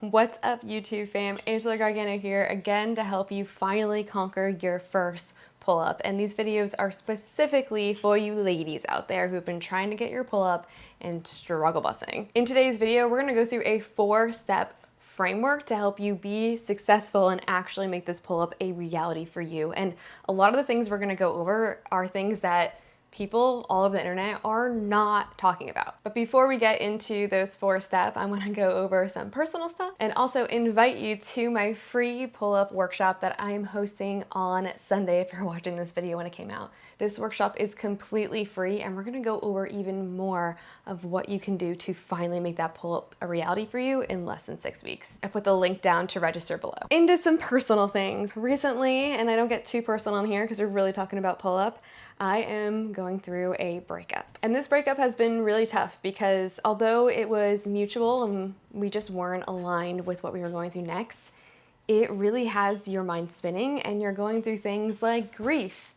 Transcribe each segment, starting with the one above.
What's up, YouTube fam? Angela Gargano here again to help you finally conquer your first pull-up. And these videos are specifically for you ladies out there who've been trying to get your pull-up and struggle busting. In today's video, we're gonna go through a 4-step framework to help you be successful and actually make this pull-up a reality for you. And a lot of the things we're gonna go over are things that people all over the internet are not talking about. But before we get into those 4 steps, I wanna go over some personal stuff and also invite you to my free pull-up workshop that I am hosting on Sunday if you're watching this video when it came out. This workshop is completely free and we're gonna go over even more of what you can do to finally make that pull-up a reality for you in less than 6 weeks. I put the link down to register below. Into some personal things. Recently, and I don't get too personal on here because we're really talking about pull-up, I am going through a breakup. And this breakup has been really tough because although it was mutual and we just weren't aligned with what we were going through next, it really has your mind spinning and you're going through things like grief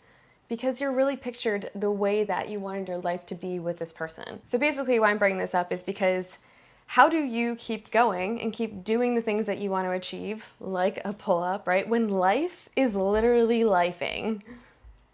because you're really pictured the way that you wanted your life to be with this person. So basically why I'm bringing this up is because how do you keep going and keep doing the things that you want to achieve, like a pull-up, right? When life is literally lifing.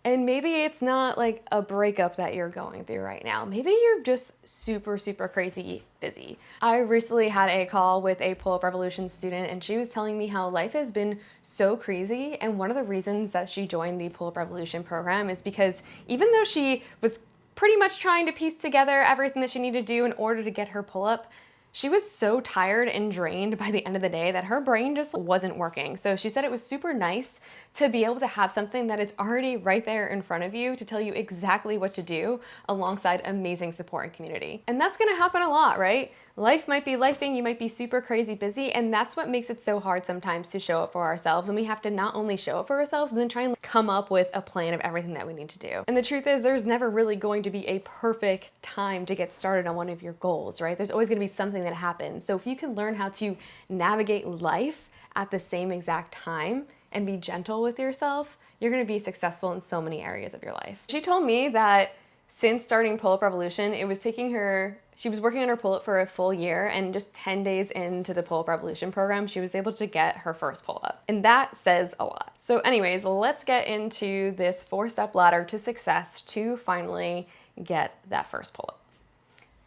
And maybe it's not like a breakup that you're going through right now. Maybe you're just super, super crazy busy. I recently had a call with a Pull-Up Revolution student and she was telling me how life has been so crazy. And one of the reasons that she joined the Pull-Up Revolution program is because even though she was pretty much trying to piece together everything that she needed to do in order to get her pull-up, she was so tired and drained by the end of the day that her brain just wasn't working. So she said it was super nice to be able to have something that is already right there in front of you to tell you exactly what to do alongside amazing support and community. And that's gonna happen a lot, right? Life might be lifing, you might be super crazy busy, and that's what makes it so hard sometimes to show up for ourselves. And we have to not only show up for ourselves, but then try and come up with a plan of everything that we need to do. And the truth is, there's never really going to be a perfect time to get started on one of your goals, right? There's always gonna be something that happens. So if you can learn how to navigate life at the same exact time and be gentle with yourself, you're gonna be successful in so many areas of your life. She told me that since starting Pull-Up Revolution, it was taking her, she was working on her pull-up for a full year, and just 10 days into the Pull-Up Revolution program, she was able to get her first pull-up. And that says a lot. So anyways, let's get into this 4-step ladder to success to finally get that first pull-up.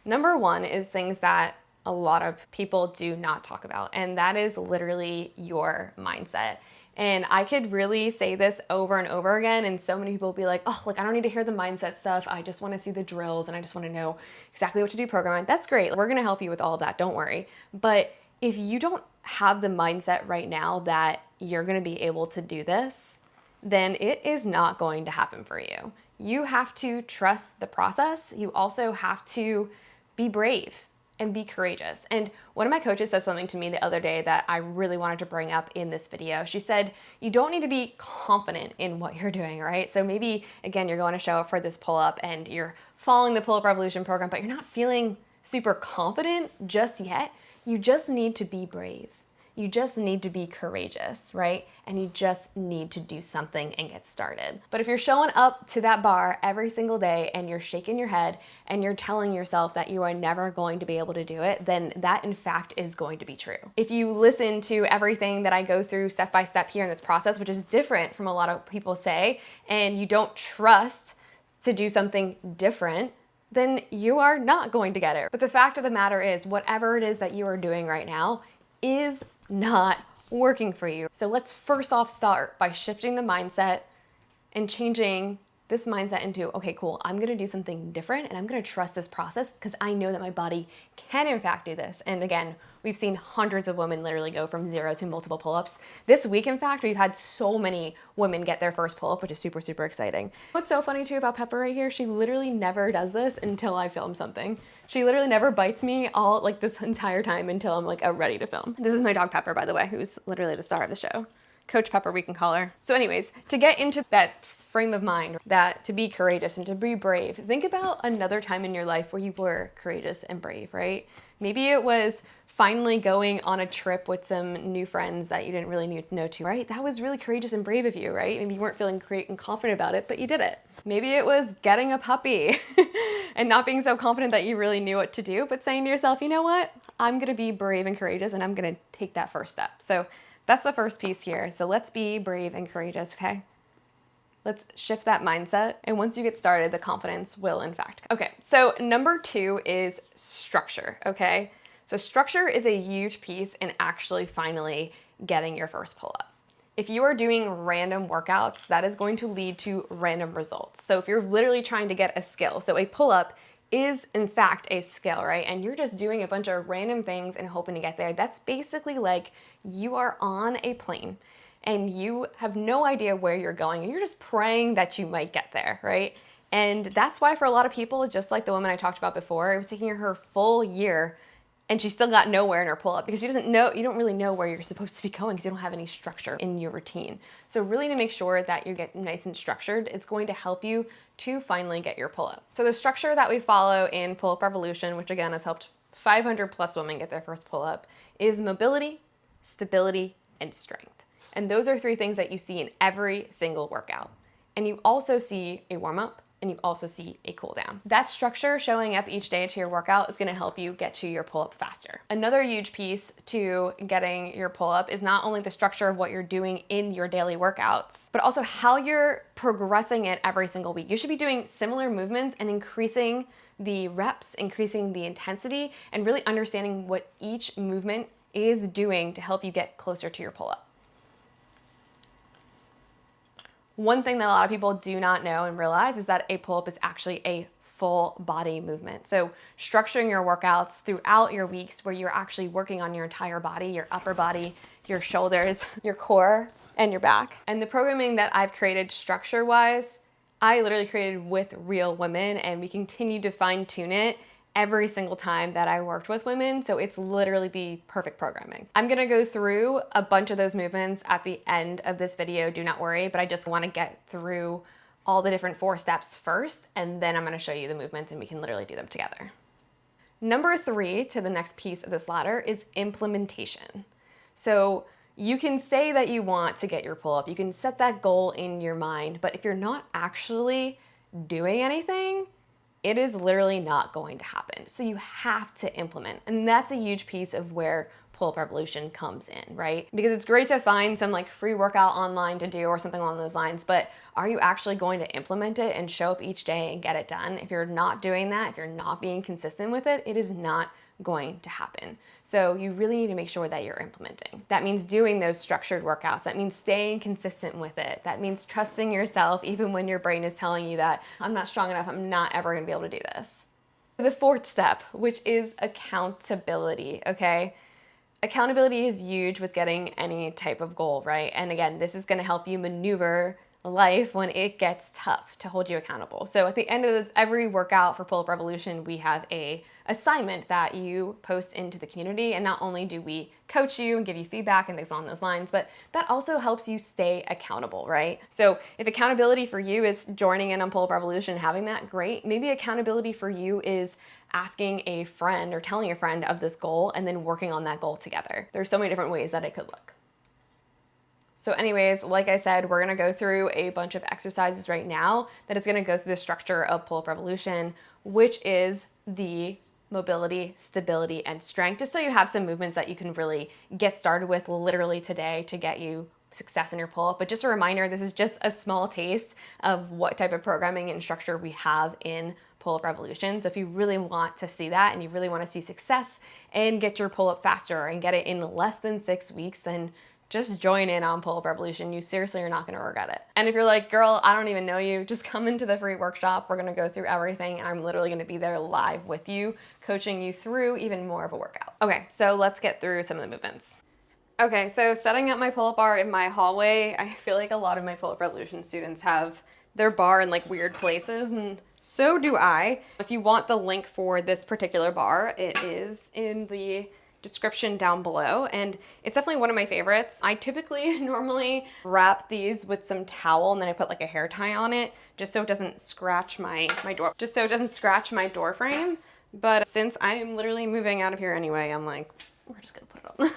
Number 1 is things that a lot of people do not talk about, and that is literally your mindset. And I could really say this over and over again, and so many people will be like, oh, like I don't need to hear the mindset stuff. I just want to see the drills and I just want to know exactly what to do programming. That's great. We're going to help you with all of that. Don't worry. But if you don't have the mindset right now that you're going to be able to do this, then it is not going to happen for you. You have to trust the process. You also have to be brave and be courageous. And one of my coaches said something to me the other day that I really wanted to bring up in this video. She said, you don't need to be confident in what you're doing, right? So maybe, again, you're going to show up for this pull-up and you're following the Pull-Up Revolution program, but you're not feeling super confident just yet. You just need to be brave. You just need to be courageous, right? And you just need to do something and get started. But if you're showing up to that bar every single day and you're shaking your head and you're telling yourself that you are never going to be able to do it, then that in fact is going to be true. If you listen to everything that I go through step by step here in this process, which is different from a lot of people say, and you don't trust to do something different, then you are not going to get it. But the fact of the matter is, whatever it is that you are doing right now is not working for you. So let's first off start by shifting the mindset and changing this mindset into, okay, cool, I'm gonna do something different and I'm gonna trust this process because I know that my body can in fact do this. And again, we've seen hundreds of women literally go from 0 to multiple pull-ups. This week, in fact, we've had so many women get their first pull-up, which is super, super exciting. What's so funny too about Pepper right here, she literally never does this until I film something. She literally never bites me all like this entire time until I'm like ready to film. This is my dog Pepper, by the way, who's literally the star of the show. Coach Pepper, we can call her. So anyways, to get into that frame of mind, that to be courageous and to be brave, think about another time in your life where you were courageous and brave, right? Maybe it was finally going on a trip with some new friends that you didn't really know to, right? That was really courageous and brave of you, right? Maybe you weren't feeling great and confident about it, but you did it. Maybe it was getting a puppy and not being so confident that you really knew what to do, but saying to yourself, you know what? I'm gonna be brave and courageous, and I'm gonna take that first step. So that's the first piece here. So let's be brave and courageous, okay? Let's shift that mindset. And once you get started, the confidence will in fact come. Okay, so number 2 is structure, okay? So structure is a huge piece in actually finally getting your first pull-up. If you are doing random workouts, that is going to lead to random results. So if you're literally trying to get a skill, so a pull-up is in fact a skill, right? And you're just doing a bunch of random things and hoping to get there. That's basically like you are on a plane and you have no idea where you're going and you're just praying that you might get there, right? And that's why for a lot of people, just like the woman I talked about before, it was taking her full year and she still got nowhere in her pull-up because you don't really know where you're supposed to be going because you don't have any structure in your routine. So really to make sure that you get nice and structured, it's going to help you to finally get your pull-up. So the structure that we follow in Pull-Up Revolution, which again has helped 500 plus women get their first pull-up, is mobility, stability, and strength. And those are 3 things that you see in every single workout. And you also see a warm-up, and you also see a cool down. That structure showing up each day to your workout is gonna help you get to your pull-up faster. Another huge piece to getting your pull-up is not only the structure of what you're doing in your daily workouts, but also how you're progressing it every single week. You should be doing similar movements and increasing the reps, increasing the intensity, and really understanding what each movement is doing to help you get closer to your pull-up. One thing that a lot of people do not know and realize is that a pull-up is actually a full body movement. So structuring your workouts throughout your weeks where you're actually working on your entire body, your upper body, your shoulders, your core, and your back. And the programming that I've created structure-wise, I literally created with real women, and we continue to fine-tune it every single time that I worked with women. So it's literally the perfect programming. I'm gonna go through a bunch of those movements at the end of this video, do not worry, but I just wanna get through all the different 4 steps first, and then I'm gonna show you the movements and we can literally do them together. Number 3 to the next piece of this ladder is implementation. So you can say that you want to get your pull-up, you can set that goal in your mind, but if you're not actually doing anything, it is literally not going to happen. So you have to implement. And that's a huge piece of where Pull-Up Revolution comes in, right? Because it's great to find some like free workout online to do or something along those lines, but are you actually going to implement it and show up each day and get it done? If you're not doing that, if you're not being consistent with it, it is not going to happen. So you really need to make sure that you're implementing. That means doing those structured workouts. That means staying consistent with it. That means trusting yourself even when your brain is telling you that I'm not strong enough, I'm not ever gonna be able to do this. The 4th step, which is accountability, okay? Accountability is huge with getting any type of goal, right? And again, this is gonna help you maneuver life when it gets tough to hold you accountable. So at the end of every workout for Pull-Up Revolution, we have a assignment that you post into the community. And not only do we coach you and give you feedback and things along those lines, but that also helps you stay accountable, right? So if accountability for you is joining in on Pull-Up Revolution, having that, great. Maybe accountability for you is asking a friend or telling a friend of this goal and then working on that goal together. There's so many different ways that it could look. So anyways, like I said, we're gonna go through a bunch of exercises right now that is gonna go through the structure of Pull-Up Revolution, which is the mobility, stability, and strength, just so you have some movements that you can really get started with literally today to get you success in your pull-up. But just a reminder, this is just a small taste of what type of programming and structure we have in Pull-Up Revolution. So if you really want to see that and you really want to see success and get your pull-up faster and get it in less than 6 weeks, then just join in on Pull-Up Revolution. You seriously are not gonna regret it. And if you're like, girl, I don't even know you, just come into the free workshop. We're gonna go through everything and I'm literally gonna be there live with you, coaching you through even more of a workout. Okay, so let's get through some of the movements. Okay, so setting up my pull-up bar in my hallway, I feel like a lot of my Pull-Up Revolution students have their bar in like weird places, and so do I. If you want the link for this particular bar, it is in the description down below, and it's definitely one of my favorites. I typically normally wrap these with some towel and then I put like a hair tie on it just so it doesn't scratch my door frame. But since I am literally moving out of here anyway, I'm like, we're just gonna put it on.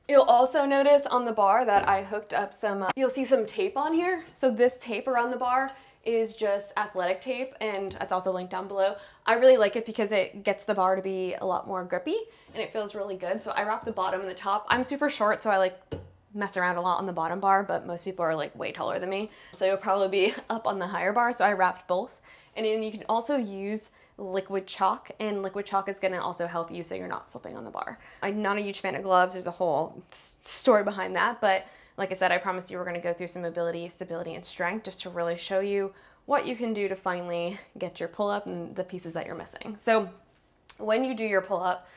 You'll also notice on the bar that I hooked up some, you'll see some tape on here. So this tape around the bar is just athletic tape, and that's also linked down below. I really like it because it gets the bar to be a lot more grippy and it feels really good. So I wrap the bottom and the top. I'm super short, so I like mess around a lot on the bottom bar, but most people are like way taller than me. So you'll probably be up on the higher bar. So I wrapped both. And then you can also use liquid chalk, and liquid chalk is gonna also help you so you're not slipping on the bar. I'm not a huge fan of gloves. There's a whole story behind that, but like I said, I promised you we're gonna go through some mobility, stability, and strength just to really show you what you can do to finally get your pull-up and the pieces that you're missing. So when you do your pull-up,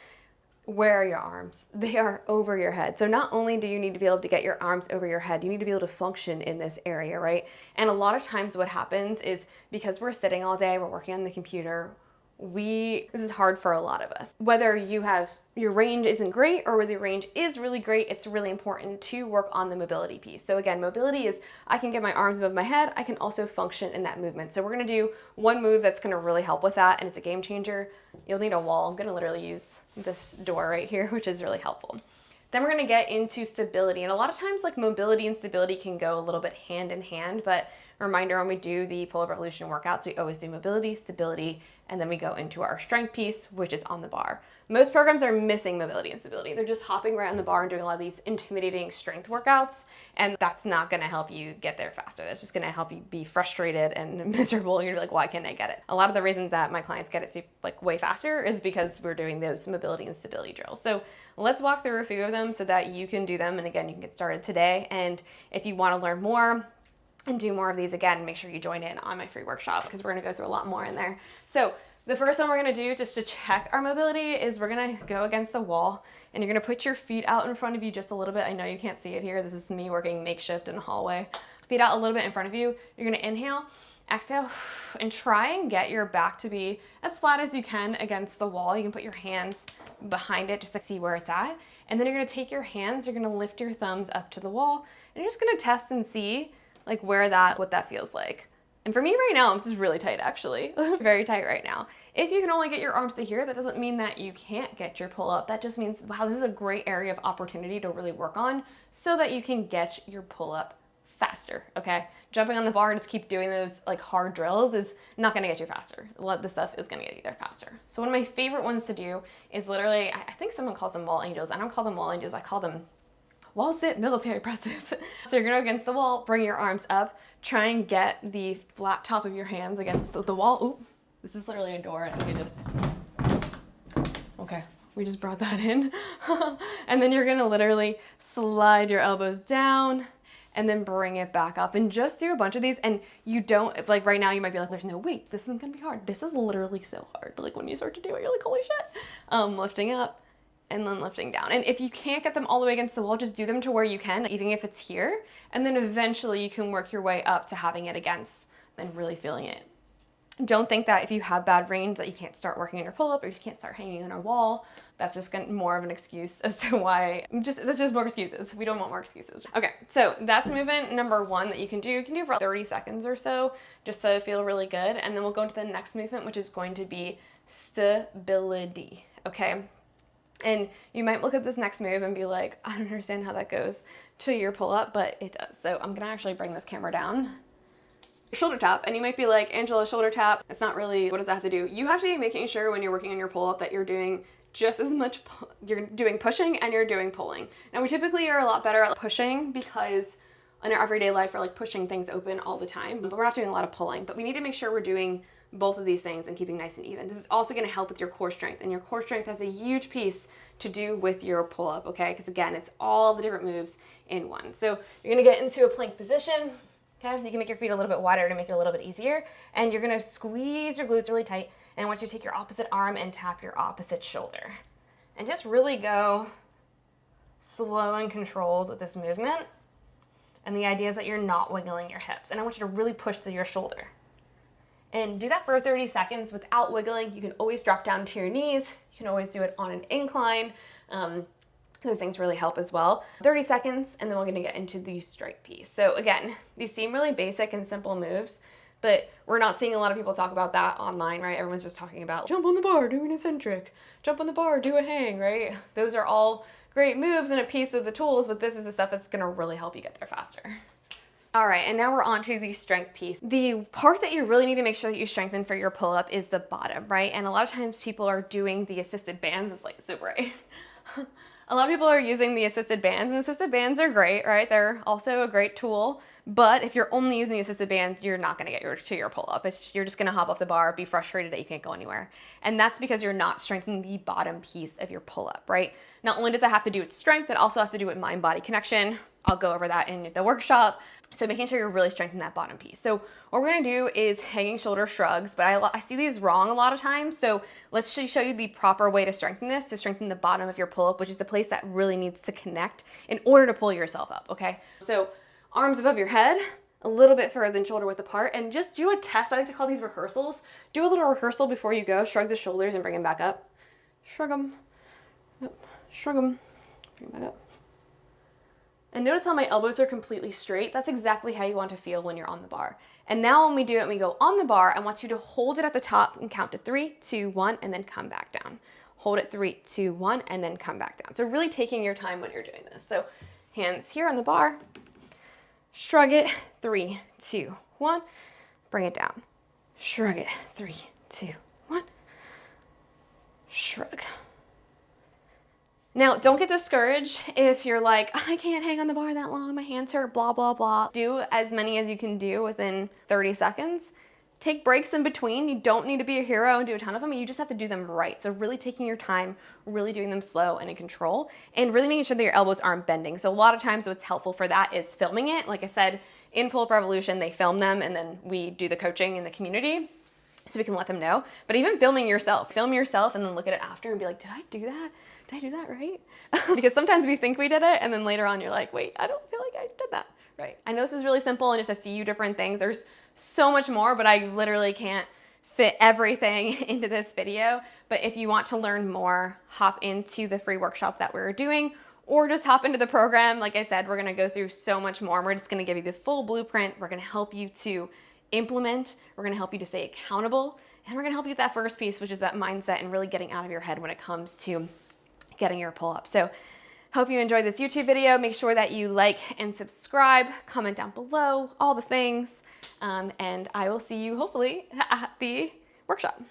where are your arms? They are over your head. So not only do you need to be able to get your arms over your head, you need to be able to function in this area, right? And a lot of times what happens is because we're sitting all day, we're working on the computer, this is hard for a lot of us. Whether your range isn't great or whether your range is really great, it's really important to work on the mobility piece. So again, mobility is I can get my arms above my head, I can also function in that movement. So we're gonna do one move that's gonna really help with that, and it's a game changer. You'll need a wall. I'm gonna literally use this door right here, which is really helpful. Then we're gonna get into stability. And a lot of times like mobility and stability can go a little bit hand in hand, but reminder, when we do the Pull-Up Revolution workouts, we always do mobility, stability, and then we go into our strength piece, which is on the bar. Most programs are missing mobility and stability. They're just hopping right on the bar and doing a lot of these intimidating strength workouts, and that's not gonna help you get there faster. That's just gonna help you be frustrated and miserable. You're like, why can't I get it? A lot of the reasons that my clients get it like way faster is because we're doing those mobility and stability drills. So let's walk through a few of them so that you can do them. And again, you can get started today. And if you wanna learn more, and do more of these, again, make sure you join in on my free workshop because we're gonna go through a lot more in there. So the first one we're gonna do just to check our mobility is we're gonna go against a wall, and you're gonna put your feet out in front of you just a little bit. I know you can't see it here. This is me working makeshift in a hallway. Feet out a little bit in front of you. You're gonna inhale, exhale, and try and get your back to be as flat as you can against the wall. You can put your hands behind it just to see where it's at. And then you're gonna take your hands, you're gonna lift your thumbs up to the wall, and you're just gonna test and see like what that feels like. And for me right now, this is really tight actually, very tight right now. If you can only get your arms to here, that doesn't mean that you can't get your pull up. That just means, wow, this is a great area of opportunity to really work on so that you can get your pull up faster, okay? Jumping on the bar and just keep doing those like hard drills is not gonna get you faster. A lot of the stuff is gonna get you there faster. So one of my favorite ones to do is literally, I think someone calls them wall angels. I don't call them wall angels, I call them wall sit military presses. So you're gonna go against the wall, bring your arms up, try and get the flat top of your hands against the wall. Ooh, this is literally a door, and you can just, okay, we just brought that in. And then you're gonna literally slide your elbows down and then bring it back up and just do a bunch of these. And you don't, like right now you might be like, there's no weight, this isn't gonna be hard. This is literally so hard. Like when you start to do it, you're like, holy shit. Lifting up, and then lifting down. And if you can't get them all the way against the wall, just do them to where you can, even if it's here. And then eventually you can work your way up to having it against and really feeling it. Don't think that if you have bad range that you can't start working on your pull-up or you can't start hanging on a wall. That's just more of an excuse as to why, that's just more excuses. We don't want more excuses. Okay, so that's movement number one that you can do. You can do for 30 seconds or so, just to feel really good. And then we'll go into the next movement, which is going to be stability, okay? And you might look at this next move and be like, I don't understand how that goes to your pull-up, but it does. So I'm gonna actually bring this camera down. Shoulder tap, and you might be like, Angela, shoulder tap, it's not really, what does that have to do? You have to be making sure when you're working on your pull-up that you're doing just as much, you're doing pushing and you're doing pulling. Now we typically are a lot better at pushing because in our everyday life we're like pushing things open all the time, but we're not doing a lot of pulling. But we need to make sure we're doing both of these things and keeping nice and even. This is also gonna help with your core strength, and your core strength has a huge piece to do with your pull-up, okay? Because again, it's all the different moves in one. So you're gonna get into a plank position, okay? You can make your feet a little bit wider to make it a little bit easier, and you're gonna squeeze your glutes really tight, and I want you to take your opposite arm and tap your opposite shoulder. And just really go slow and controlled with this movement. And the idea is that you're not wiggling your hips, and I want you to really push through your shoulder. And do that for 30 seconds without wiggling. You can always drop down to your knees. You can always do it on an incline. Those things really help as well. 30 seconds, and then we're gonna get into the strike piece. So again, these seem really basic and simple moves, but we're not seeing a lot of people talk about that online, right? Everyone's just talking about jump on the bar, do an eccentric, jump on the bar, do a hang, right? Those are all great moves and a piece of the tools, but this is the stuff that's gonna really help you get there faster. All right, and now we're on to the strength piece. The part that you really need to make sure that you strengthen for your pull-up is the bottom, right? And a lot of times people are doing the assisted bands. It's like super right. A lot of people are using the assisted bands, and assisted bands are great, right? They're also a great tool, but if you're only using the assisted band, you're not gonna get to your pull-up. You're just gonna hop off the bar, be frustrated that you can't go anywhere. And that's because you're not strengthening the bottom piece of your pull-up, right? Not only does it have to do with strength, it also has to do with mind-body connection. I'll go over that in the workshop. So making sure you're really strengthening that bottom piece. So what we're gonna do is hanging shoulder shrugs, but I see these wrong a lot of times. So let's show you the proper way to strengthen this, to strengthen the bottom of your pull-up, which is the place that really needs to connect in order to pull yourself up, okay? So arms above your head, a little bit further than shoulder width apart, and just do a test. I like to call these rehearsals. Do a little rehearsal before you go. Shrug the shoulders and bring them back up. Shrug them, yep. Shrug them, bring them back up. And notice how my elbows are completely straight. That's exactly how you want to feel when you're on the bar. And now when we do it and we go on the bar, I want you to hold it at the top and count to 3, 2, 1, and then come back down. Hold it 3, 2, 1, and then come back down. So really taking your time when you're doing this. So hands here on the bar, shrug it, 3, 2, 1, bring it down. Shrug it, 3, 2, 1, shrug. Now, don't get discouraged if you're like, I can't hang on the bar that long, my hands hurt, blah, blah, blah. Do as many as you can do within 30 seconds. Take breaks in between. You don't need to be a hero and do a ton of them. You just have to do them right. So really taking your time, really doing them slow and in control, and really making sure that your elbows aren't bending. So a lot of times what's helpful for that is filming it. Like I said, in Pull-Up Revolution, they film them and then we do the coaching in the community so we can let them know. But even filming yourself, film yourself and then look at it after and be like, did I do that? Did I do that right? Because sometimes we think we did it and then later on you're like, wait, I don't feel like I did that right. I know this is really simple and just a few different things. There's so much more, but I literally can't fit everything into this video. But if you want to learn more, hop into the free workshop that we're doing or just hop into the program. Like I said, we're gonna go through so much more. We're just gonna give you the full blueprint. We're gonna help you to implement. We're gonna help you to stay accountable. And we're gonna help you with that first piece, which is that mindset and really getting out of your head when it comes to getting your pull-up. So hope you enjoyed this YouTube video. Make sure that you like and subscribe, comment down below, all the things. And I will see you hopefully at the workshop.